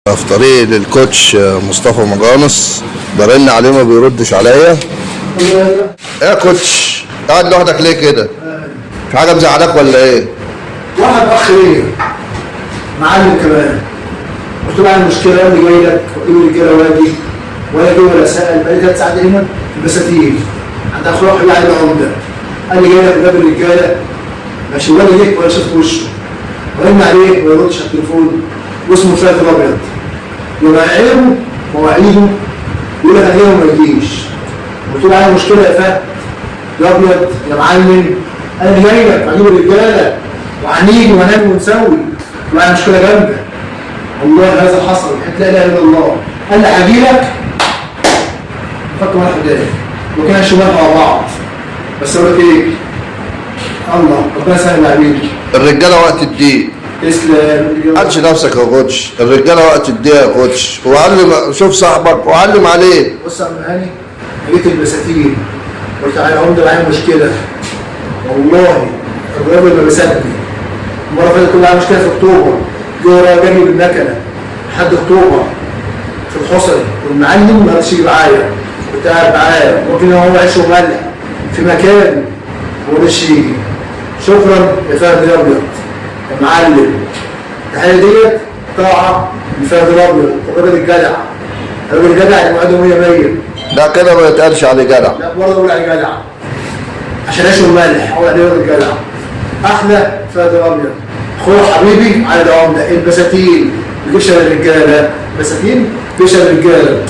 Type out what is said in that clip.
في طريق للكوتش مصطفى مجانس، برن عليه ما بيردش عليا. ايه يا كوتش قاعد لوحدك ليه كده؟ في حاجه مزعلاك ولا ايه؟ واحد اخ ليا معلم كمان، قلت له عندي مشكله اللي جاي لك، قلت له رجاله ولا جه ولا سال، بقالي 3 ساعات هنا في البساتين عند اخويا واحد قاعد عمده، قال لي جاي لك باب الرجاله ماشي، ولا جيت ولا شفت وشه، رن عليه ما يردش على التليفون، واسمه فهد الابيض، يبقى عيبه مواعيده يقول لك انا ما يجيش. قلت له عندي مشكله يا فهد يا ابيض يا معلم، انا جاي لك هجيب الرجاله وهنيجي وهنعمل ونسوي، معايا مشكله جامده والله هذا حصل، حتى لا اله الا الله. قال لي هجي لك فك واحد تاني وكان شمال مع بعض، بس اقول لك ايه؟ الله ربنا يسهل عليك. الرجاله وقت الضيق. تسلم. قالش نفسك يا كوتش، الرجاله وقت الضيق يا كوتش، وعلم شوف صاحبك وعلم عليه. بص يا عم هاني، جيت البساتين قلت على عمده معايا مشكله، والله الراجل ما بيساعدني. المره اللي فاتت كل معايا مشكله في اكتوبر، جه ورايا جري بالمكنه لحد اكتوبر في الحصري، والمعلم ما رضيش يجي معايا، كنت قاعد معاه ممكن هو عيش وملح في مكان وما رضيش يجي. شكرا يا فهد الابيض يا معلم، التحيه ديت طاعه لفهد الابيض، الراجل الجدع، الراجل الجدع اللي معاده 100 ده كده ما يتقالش عليه جدع. لا برضه اقول عليه جدع عشان عيش وملح، اقول عليه راجل جدع. احلى فهد الابيض اخويا حبيبي على دوام ده البساتين، بيجيبش الرجاله بساتين، بيجيبش الرجاله.